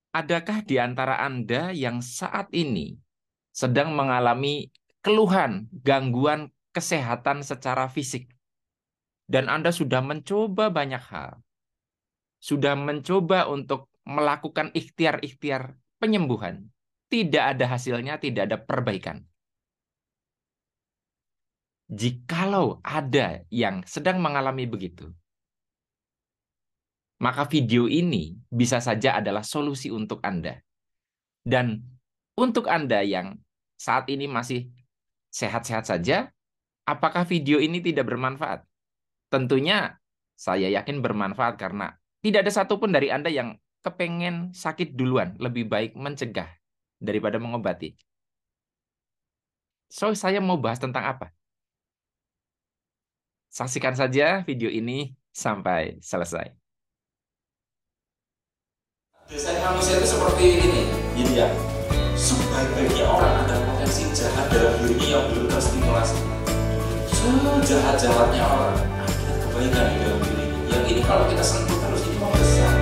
Adakah di antara Anda yang saat ini sedang mengalami keluhan, gangguan kesehatan secara fisik? Dan Anda sudah mencoba banyak hal, sudah mencoba untuk melakukan ikhtiar-ikhtiar penyembuhan. Tidak ada hasilnya, tidak ada perbaikan. Jikalau ada yang sedang mengalami begitu, maka video ini bisa saja adalah solusi untuk Anda. Dan untuk Anda yang saat ini masih sehat-sehat saja, apakah video ini tidak bermanfaat? Tentunya saya yakin bermanfaat karena tidak ada satupun dari Anda yang kepengen sakit duluan. Lebih baik mencegah daripada mengobati. So, saya mau bahas tentang apa? Saksikan saja video ini sampai selesai. Biasanya manusia itu seperti ini, jadi ya, sebaik-baiknya orang ada potensi jahat dalam dirinya yang belum terstimulasi. Sejahat-jahatnya orang ada kebaikan di dalam dirinya. Yang ini kalau kita sentuh terus ini mau besar.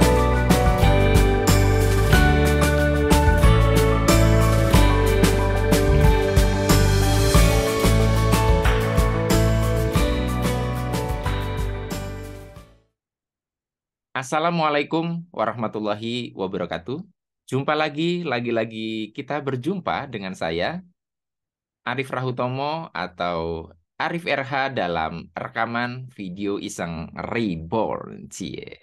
Assalamualaikum warahmatullahi wabarakatuh. Jumpa lagi-lagi kita berjumpa dengan saya, Arif Rahutomo atau Arif RH dalam rekaman video iseng Reborn. Cie.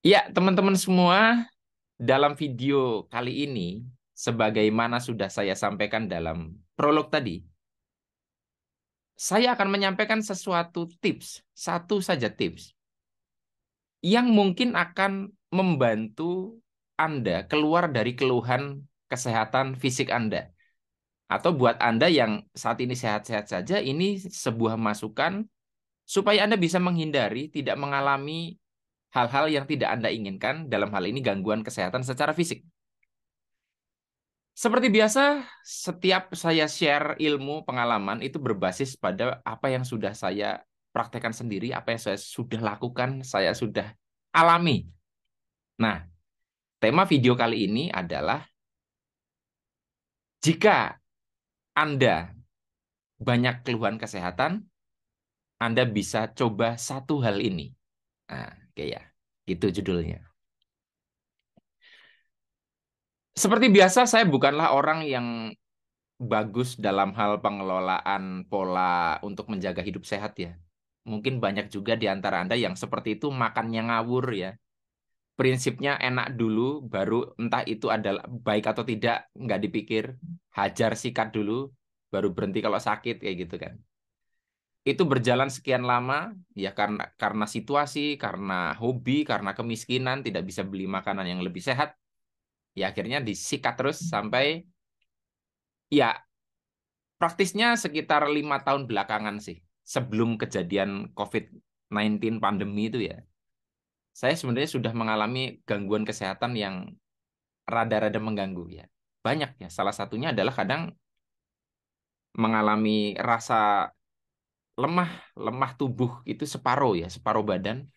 Ya, teman-teman semua, dalam video kali ini, sebagaimana sudah saya sampaikan dalam prolog tadi, saya akan menyampaikan sesuatu tips, satu saja tips, yang mungkin akan membantu Anda keluar dari keluhan kesehatan fisik Anda. Atau buat Anda yang saat ini sehat-sehat saja, ini sebuah masukan supaya Anda bisa menghindari tidak mengalami hal-hal yang tidak Anda inginkan, dalam hal ini gangguan kesehatan secara fisik. Seperti biasa, setiap saya share ilmu pengalaman itu berbasis pada apa yang sudah saya praktekkan sendiri, apa yang saya sudah lakukan, saya sudah alami. Nah, tema video kali ini adalah jika Anda banyak keluhan kesehatan, Anda bisa coba satu hal ini. Nah, oke ya, gitu judulnya. Seperti biasa, saya bukanlah orang yang bagus dalam hal pengelolaan pola untuk menjaga hidup sehat ya. Mungkin banyak juga di antara Anda yang seperti itu makannya ngawur ya. Prinsipnya enak dulu, baru entah itu adalah baik atau tidak, nggak dipikir. Hajar sikat dulu, baru berhenti kalau sakit, kayak gitu kan. Itu berjalan sekian lama, ya karena situasi, karena hobi, karena kemiskinan, tidak bisa beli makanan yang lebih sehat. Ya akhirnya disikat terus sampai, ya praktisnya sekitar 5 tahun belakangan sih. Sebelum kejadian COVID-19 pandemi itu ya. Saya sebenarnya sudah mengalami gangguan kesehatan yang rada-rada mengganggu ya. Banyak ya. Salah satunya adalah kadang mengalami rasa lemah, lemah tubuh itu separuh ya, separuh badan.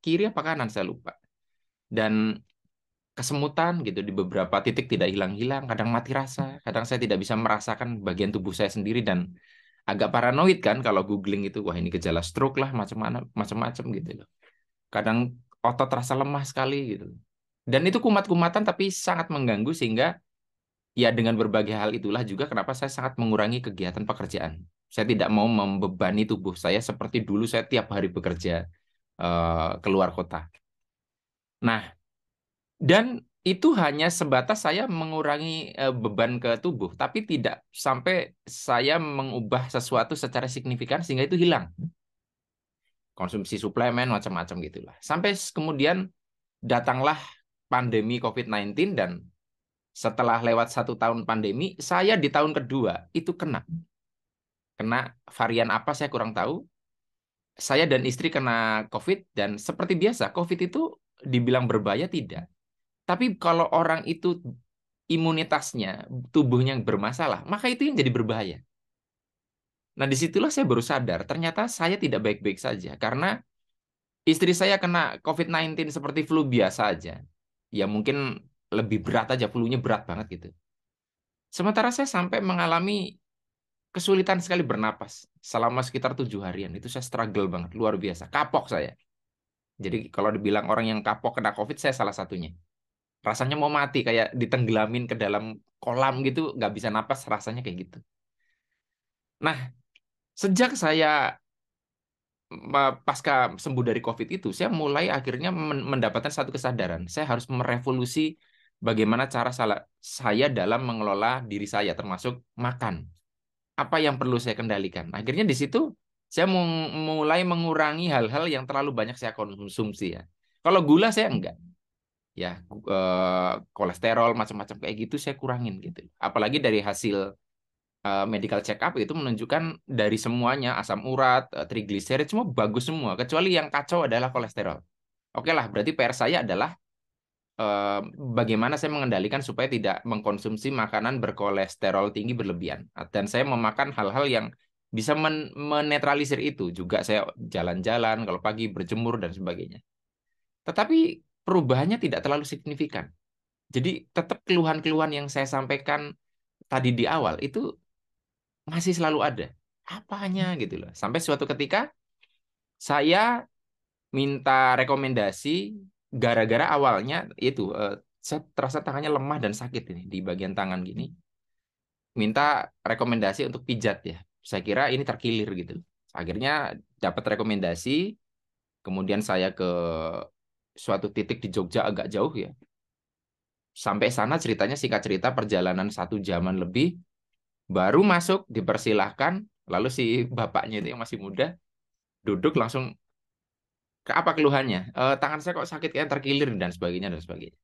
Kiri apa kanan saya lupa. Dan kesemutan gitu di beberapa titik tidak hilang-hilang, kadang mati rasa, kadang saya tidak bisa merasakan bagian tubuh saya sendiri dan agak paranoid kan kalau googling itu, wah ini gejala stroke lah, macam-macam gitu loh. Kadang otot terasa lemah sekali gitu. Dan itu kumat-kumatan tapi sangat mengganggu sehingga ya dengan berbagai hal itulah juga kenapa saya sangat mengurangi kegiatan pekerjaan. Saya tidak mau membebani tubuh saya seperti dulu saya tiap hari bekerja keluar kota. Nah, dan itu hanya sebatas saya mengurangi beban ke tubuh, tapi tidak sampai saya mengubah sesuatu secara signifikan sehingga itu hilang. Konsumsi suplemen, macam-macam gitulah. Sampai kemudian datanglah pandemi COVID-19 dan setelah lewat 1 tahun pandemi, saya di tahun kedua itu kena. Kena varian apa saya kurang tahu. Saya dan istri kena COVID dan seperti biasa, COVID itu dibilang berbahaya tidak. Tapi kalau orang itu imunitasnya, tubuhnya yang bermasalah, maka itu yang jadi berbahaya. Nah, disitulah saya baru sadar, ternyata saya tidak baik-baik saja. Karena Istri saya kena COVID-19 seperti flu biasa aja. Ya mungkin lebih berat aja, flu-nya berat banget gitu. Sementara saya sampai mengalami kesulitan sekali bernapas selama sekitar 7 harian. Itu saya struggle banget, luar biasa. Kapok saya. Jadi kalau dibilang orang yang kapok kena COVID, saya salah satunya. Rasanya mau mati, kayak ditenggelamin ke dalam kolam gitu, nggak bisa napas, rasanya kayak gitu. Nah, sejak saya pasca sembuh dari COVID itu, saya mulai akhirnya mendapatkan satu kesadaran. Saya harus merevolusi bagaimana cara saya dalam mengelola diri saya, termasuk makan. Apa yang perlu saya kendalikan. Akhirnya di situ saya mulai mengurangi hal-hal yang terlalu banyak saya konsumsi ya. Kalau gula saya enggak, ya kolesterol macam-macam kayak gitu saya kurangin gitu. Apalagi dari hasil medical check up itu menunjukkan dari semuanya asam urat, trigliserid semua bagus semua, kecuali yang kacau adalah kolesterol. Oke lah, berarti PR saya adalah eh, bagaimana saya mengendalikan supaya tidak mengkonsumsi makanan berkolesterol tinggi berlebihan. Dan saya memakan hal-hal yang bisa menetralisir itu. Juga saya jalan-jalan, kalau pagi berjemur dan sebagainya. Tetapi perubahannya tidak terlalu signifikan. Jadi tetap keluhan-keluhan yang saya sampaikan tadi di awal itu masih selalu ada. Apanya gitu loh. Sampai suatu ketika saya minta rekomendasi gara-gara awalnya itu saya terasa tangannya lemah dan sakit ini di bagian tangan gini. Minta rekomendasi untuk pijat ya. Saya kira ini terkilir gitu. Akhirnya dapat rekomendasi, kemudian saya ke suatu titik di Jogja agak jauh ya. Sampai sana ceritanya singkat cerita perjalanan 1 jaman lebih, baru masuk dipersilahkan, lalu si bapaknya itu yang masih muda duduk langsung ke apa keluhannya? Tangan saya kok sakit kayak terkilir dan sebagainya dan sebagainya.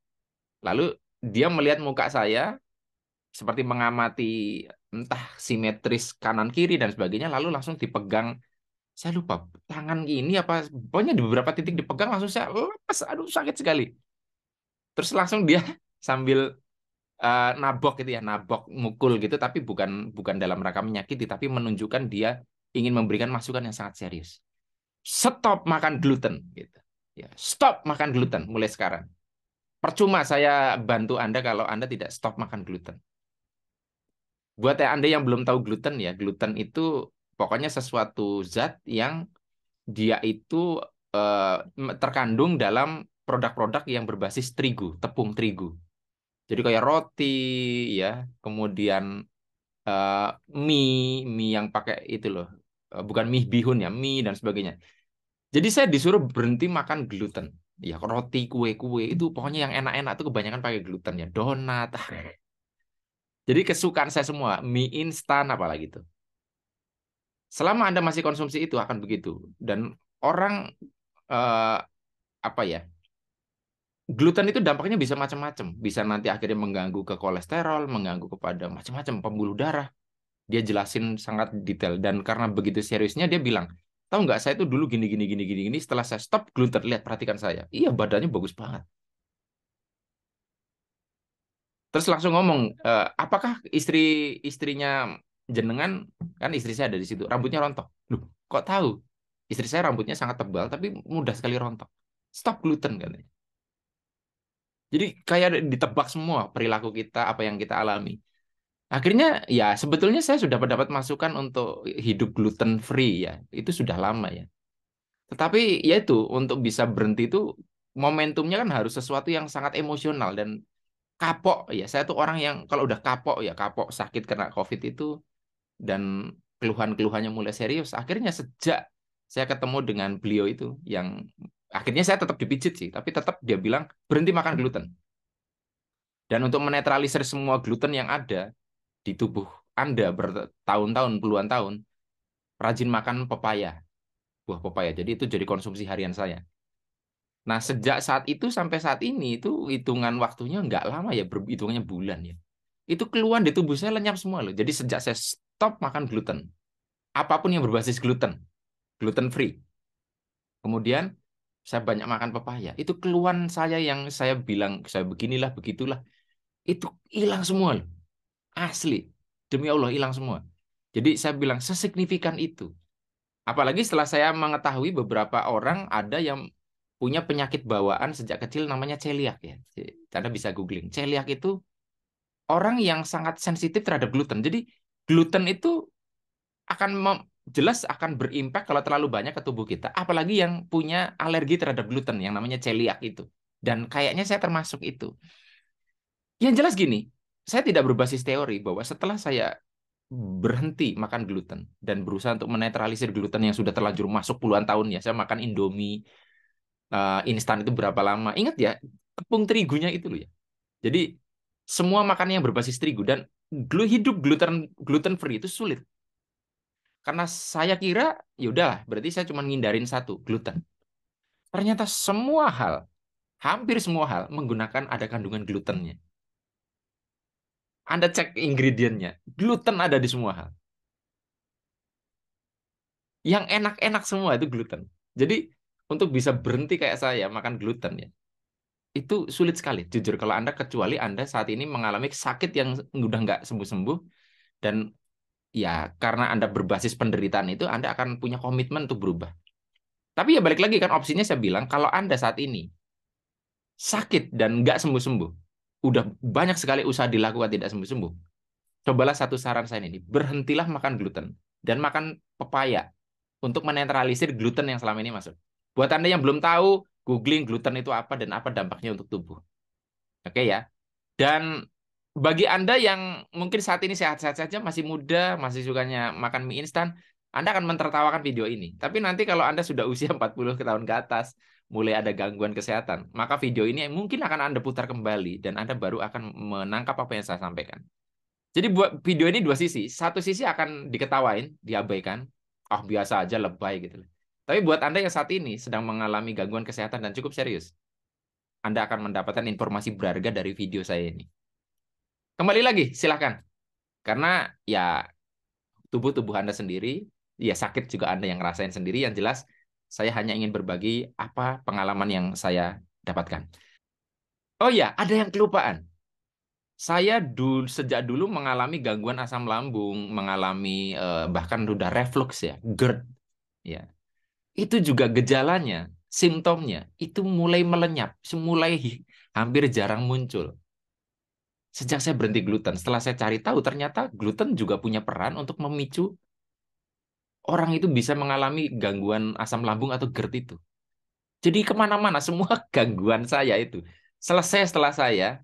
Lalu dia melihat muka saya seperti mengamati entah simetris kanan kiri dan sebagainya, lalu langsung dipegang. Saya lupa tangan gini apa, pokoknya di beberapa titik dipegang langsung saya lepas, aduh sakit sekali. Terus langsung dia sambil nabok gitu ya, nabok mukul gitu, tapi bukan bukan dalam rangka menyakiti, tapi menunjukkan dia ingin memberikan masukan yang sangat serius. Stop makan gluten gitu. Ya, stop makan gluten mulai sekarang. Percuma saya bantu Anda kalau Anda tidak stop makan gluten. Buat Anda yang belum tahu gluten ya, gluten itu pokoknya sesuatu zat yang dia itu eh, terkandung dalam produk-produk yang berbasis terigu, tepung terigu. Jadi kayak roti ya, kemudian eh, mie, mie yang pakai itu loh. Bukan mie bihun ya, mie dan sebagainya. Jadi saya disuruh berhenti makan gluten. Ya, roti, kue-kue itu pokoknya yang enak-enak tuh kebanyakan pakai gluten ya. Donat. Jadi kesukaan saya semua, mie instan apalagi itu. Selama Anda masih konsumsi itu akan begitu. Dan orang eh, apa ya? Gluten itu dampaknya bisa macam-macam. Bisa nanti akhirnya mengganggu ke kolesterol, mengganggu kepada macam-macam pembuluh darah. Dia jelasin sangat detail dan karena begitu seriusnya dia bilang, tahu nggak saya itu dulu gini gini gini gini gini setelah saya stop gluten lihat perhatikan saya, iya badannya bagus banget. Terus langsung ngomong, apakah istrinya jenengan, kan istri saya ada di situ rambutnya rontok, loh kok tahu? Istri saya rambutnya sangat tebal tapi mudah sekali rontok. Stop gluten katanya. Jadi kayak ditebak semua perilaku kita apa yang kita alami. Akhirnya ya sebetulnya saya sudah mendapat masukan untuk hidup gluten free ya. Itu sudah lama ya. Tetapi ya itu untuk bisa berhenti itu momentumnya kan harus sesuatu yang sangat emosional dan kapok ya. Saya tuh orang yang kalau udah kapok ya kapok sakit kena COVID itu dan keluhan-keluhannya mulai serius. Akhirnya sejak saya ketemu dengan beliau itu yang akhirnya saya tetap dipijit sih, tapi tetap dia bilang berhenti makan gluten. Dan untuk menetralisir semua gluten yang ada di tubuh Anda bertahun-tahun, puluhan tahun, rajin makan pepaya, buah pepaya. Jadi itu jadi konsumsi harian saya. Nah, sejak saat itu sampai saat ini itu hitungan waktunya nggak lama ya, hitungannya bulan ya. Itu keluhan di tubuh saya lenyap semua loh. Jadi sejak saya stop makan gluten, apapun yang berbasis gluten, gluten free. Kemudian saya banyak makan pepaya. Itu keluhan saya yang saya bilang saya beginilah, begitulah, itu hilang semua loh. Asli. Demi Allah hilang semua. Jadi saya bilang sesignifikan itu. Apalagi setelah saya mengetahui beberapa orang ada yang punya penyakit bawaan sejak kecil namanya celiak ya. Anda bisa googling. Celiak itu orang yang sangat sensitif terhadap gluten. Jadi gluten itu akan jelas akan berimpak kalau terlalu banyak ke tubuh kita. Apalagi yang punya alergi terhadap gluten yang namanya celiak itu. Dan kayaknya saya termasuk itu. Yang jelas gini, saya tidak berbasis teori bahwa setelah saya berhenti makan gluten dan berusaha untuk menetralisir gluten yang sudah terlanjur masuk puluhan tahun ya. Saya makan Indomie instan itu berapa lama? Ingat ya, tepung terigunya itu loh ya. Jadi semua makanan yang berbasis terigu dan hidup gluten free itu sulit. Karena saya kira ya udahlah, berarti saya cuma ngindarin satu, gluten. Ternyata semua hal, hampir semua hal menggunakan ada kandungan glutennya. Anda cek ingredientnya, gluten ada di semua hal. Yang enak-enak semua itu gluten. Jadi untuk bisa berhenti kayak saya makan gluten ya, itu sulit sekali. Jujur kalau Anda kecuali Anda saat ini mengalami sakit yang udah nggak sembuh-sembuh dan ya karena Anda berbasis penderitaan itu Anda akan punya komitmen untuk berubah. Tapi ya balik lagi kan opsinya saya bilang kalau Anda saat ini sakit dan nggak sembuh-sembuh, udah banyak sekali usaha dilakukan tidak sembuh-sembuh. Cobalah satu saran saya ini, berhentilah makan gluten dan makan pepaya untuk menetralisir gluten yang selama ini masuk. Buat Anda yang belum tahu, googling gluten itu apa dan apa dampaknya untuk tubuh. Oke ya. Dan bagi Anda yang mungkin saat ini sehat-sehat saja, masih muda, masih sukanya makan mie instan, Anda akan mentertawakan video ini. Tapi nanti kalau Anda sudah usia 40 tahun ke atas, mulai ada gangguan kesehatan, maka video ini mungkin akan Anda putar kembali dan Anda baru akan menangkap apa yang saya sampaikan. Jadi buat video ini dua sisi. Satu sisi akan diketawain, diabaikan. Oh, biasa aja lebay gitu. Tapi buat Anda yang saat ini sedang mengalami gangguan kesehatan dan cukup serius, Anda akan mendapatkan informasi berharga dari video saya ini. Kembali lagi, silakan. Karena ya tubuh Anda sendiri, ya sakit juga Anda yang ngerasain sendiri. Yang jelas, saya hanya ingin berbagi apa pengalaman yang saya dapatkan. Oh ya, ada yang kelupaan. Saya sejak dulu mengalami gangguan asam lambung, mengalami bahkan udah reflux ya, GERD ya. Itu juga gejalanya, simptomnya itu mulai melenyap, mulai hampir jarang muncul. Sejak saya berhenti gluten, setelah saya cari tahu ternyata gluten juga punya peran untuk memicu orang itu bisa mengalami gangguan asam lambung atau GERD itu. Jadi kemana-mana semua gangguan saya itu selesai setelah saya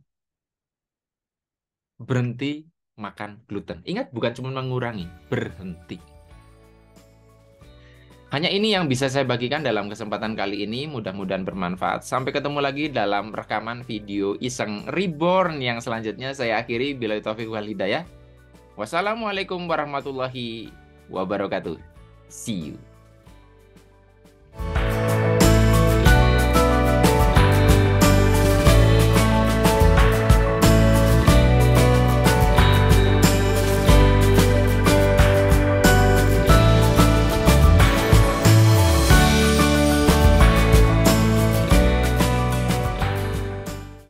berhenti makan gluten. Ingat, bukan cuma mengurangi, berhenti. Hanya ini yang bisa saya bagikan dalam kesempatan kali ini. Mudah-mudahan bermanfaat. Sampai ketemu lagi dalam rekaman video Iseng Reborn yang selanjutnya. Saya akhiri. Billahi taufiq wal hidayah. Wassalamualaikum warahmatullahi wabarakatuh. See you.